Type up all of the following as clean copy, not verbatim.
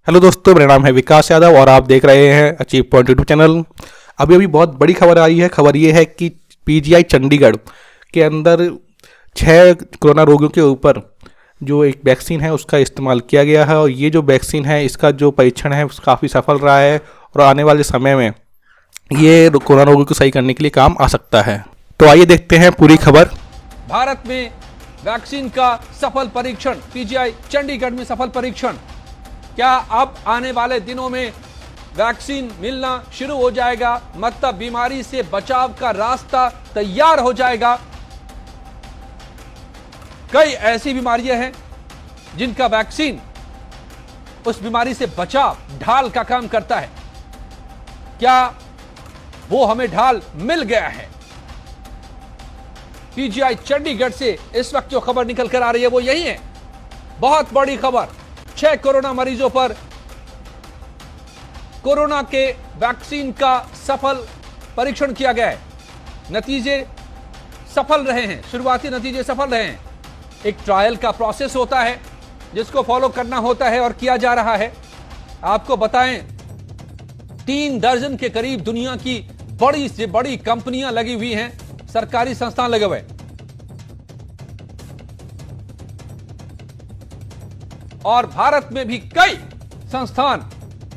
Hello दोस्तों, मेरा नाम है विकास यादव और आप देख रहे हैं अचीव पॉइंट यूट्यूब चैनल। अभी बहुत बड़ी खबर आई है। खबर ये है कि पीजीआई चंडीगढ़ के अंदर 6 कोरोना रोगियों के ऊपर जो एक वैक्सीन है उसका इस्तेमाल किया गया है और ये जो वैक्सीन है इसका जो परीक्षण है काफ़ी सफल रहा है और आने वाले समय में ये कोरोना रोगियों को सही करने के लिए काम आ सकता है। तो आइए देखते हैं पूरी खबर। भारत में वैक्सीन का सफल परीक्षण, पीजीआई चंडीगढ़ में सफल परीक्षण। क्या अब आने वाले दिनों में वैक्सीन मिलना शुरू हो जाएगा? मतलब बीमारी से बचाव का रास्ता तैयार हो जाएगा। कई ऐसी बीमारियां हैं जिनका वैक्सीन उस बीमारी से बचाव, ढाल का काम करता है। क्या वो हमें ढाल मिल गया है? पीजीआई चंडीगढ़ से इस वक्त जो खबर निकल कर आ रही है वो यही है। बहुत बड़ी खबर। 6 कोरोना मरीजों पर कोरोना के वैक्सीन का सफल परीक्षण किया गया है। नतीजे सफल रहे हैं, शुरुआती नतीजे सफल रहे हैं। एक ट्रायल का प्रोसेस होता है जिसको फॉलो करना होता है और किया जा रहा है। आपको बताएं, 3 दर्जन के करीब दुनिया की बड़ी से बड़ी कंपनियां लगी हुई हैं, सरकारी संस्थान लगे हुए। और भारत में भी कई संस्थान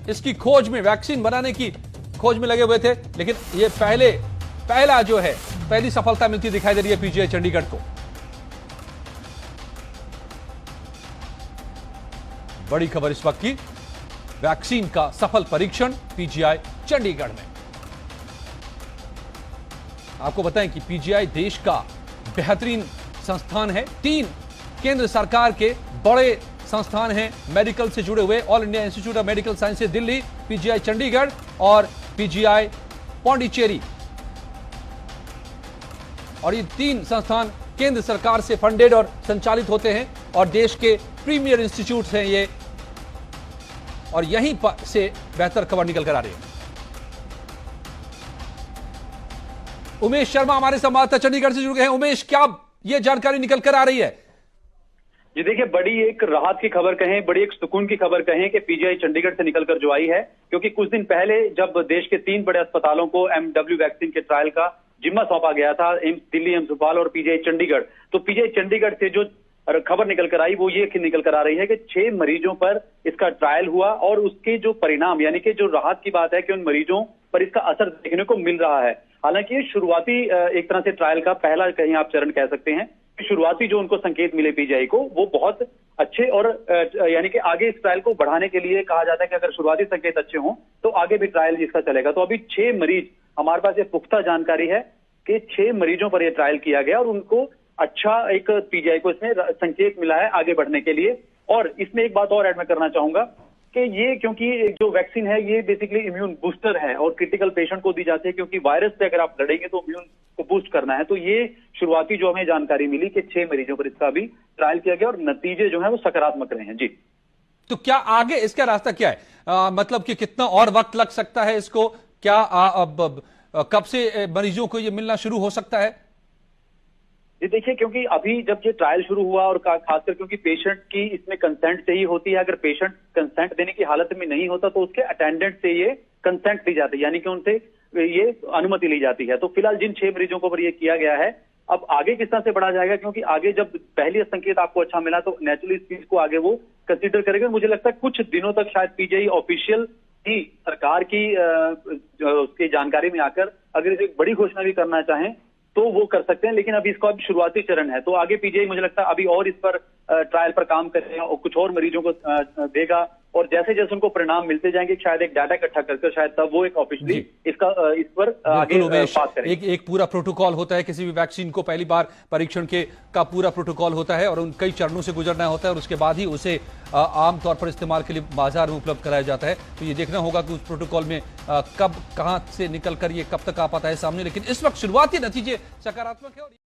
इसकी खोज में, वैक्सीन बनाने की खोज में लगे हुए थे, लेकिन ये पहली सफलता मिलती दिखाई दे रही है पीजीआई चंडीगढ़ को। बड़ी खबर इस वक्त की, वैक्सीन का सफल परीक्षण पीजीआई चंडीगढ़ में। आपको बताएं कि पीजीआई देश का बेहतरीन संस्थान है। 3 केंद्र सरकार के बड़े संस्थान हैं मेडिकल से जुड़े हुए, all India institute of medical sciences Delhi, PGI Chandigarh और पीजीआई पौंडीचेरी। और ये 3 संस्थान केंद्र सरकार से फंडेड और संचालित होते हैं और देश के प्रीमियर इंस्टीट्यूट्स हैं ये। और यहीं पर से बेहतर खबर निकल कर आ रही है। उमेश शर्मा हमारे संवाददाता चंडीगढ़ से जुड़ गए हैं। उमेश, क्या ये जानकारी निकल कर आ रही है? जी देखिए, बड़ी एक राहत की खबर कहें, बड़ी एक सुकून की खबर कहें कि पीजीआई चंडीगढ़ से निकलकर जो आई है, क्योंकि कुछ दिन पहले जब देश के 3 बड़े अस्पतालों को एमडब्ल्यू वैक्सीन के ट्रायल का जिम्मा सौंपा गया था, एम्स दिल्ली, एम्स भोपाल और पीजीआई चंडीगढ़, तो पीजीआई चंडीगढ़ से जो खबर निकल कर आई वो ये निकल कर आ रही है कि 6 मरीजों पर इसका ट्रायल हुआ और उसके जो परिणाम, यानी कि जो राहत की बात है कि उन मरीजों पर इसका असर देखने को मिल रहा है। हालांकि ये शुरुआती एक तरह से ट्रायल का पहला कहीं आप चरण कह सकते हैं। शुरुआती जो उनको संकेत मिले पीजीआई को वो बहुत अच्छे, और यानी कि आगे इस ट्रायल को बढ़ाने के लिए कहा जाता है कि अगर शुरुआती संकेत अच्छे हों तो आगे भी ट्रायल इसका चलेगा। तो अभी 6 मरीज, हमारे पास ये पुख्ता जानकारी है कि 6 मरीजों पर यह ट्रायल किया गया और उनको अच्छा एक पीजीआई को इसमें संकेत मिला है आगे बढ़ने के लिए। और इसमें एक बात और ऐड मैं करना चाहूंगा कि ये, क्योंकि जो वैक्सीन है ये बेसिकली इम्यून बूस्टर है और क्रिटिकल पेशेंट को दी जाती है, क्योंकि वायरस से अगर आप लड़ेंगे तो इम्यून को बूस्ट करना है। तो ये शुरुआती जो हमें जानकारी मिली कि 6 मरीजों पर इसका भी ट्रायल किया गया और नतीजे जो है वो सकारात्मक रहे हैं। जी, तो क्या आगे इसका रास्ता क्या है? मतलब कि कितना और वक्त लग सकता है इसको? क्या कब से मरीजों को ये मिलना शुरू हो सकता है? जी देखिए, क्योंकि अभी जब ये ट्रायल शुरू हुआ और खासकर क्योंकि पेशेंट की इसमें कंसेंट से ही होती है, अगर पेशेंट कंसेंट देने की हालत में नहीं होता तो उसके अटेंडेंट से ये कंसेंट ली जाती है, यानी कि उनसे ये अनुमति ली जाती है। तो फिलहाल जिन 6 मरीजों को पर ये किया गया है, अब आगे किस तरह से बढ़ा जाएगा, क्योंकि आगे जब पहली संकेत आपको अच्छा मिला तो नेचुरली इस चीज को आगे वो कंसिडर करेगा। मुझे लगता है कुछ दिनों तक शायद पीजीआई ऑफिशियल ही सरकार की उसकी जानकारी में आकर अगर इसे बड़ी घोषणा भी करना चाहें तो वो कर सकते हैं, लेकिन अभी इसका शुरुआती चरण है। तो आगे पीजीआई मुझे लगता है अभी और इस पर ट्रायल पर काम करेगा और कुछ और मरीजों को देगा, और जैसे जैसे उनको परिणाम मिलते जाएंगे शायद एक डाटा इकट्ठा करके शायद तब वो एक ऑफिशियली इस पर आगे बात करेंगे। एक पूरा प्रोटोकॉल होता है किसी भी वैक्सीन को, पहली बार परीक्षण का पूरा प्रोटोकॉल होता है और उन कई चरणों से गुजरना होता है और उसके बाद ही उसे आमतौर पर इस्तेमाल के लिए बाजार में उपलब्ध कराया जाता है। तो ये देखना होगा कि उस प्रोटोकॉल में कब, कहां से निकल कर ये कब तक आ पाता है सामने। लेकिन इस वक्त शुरुआती नतीजे सकारात्मक है।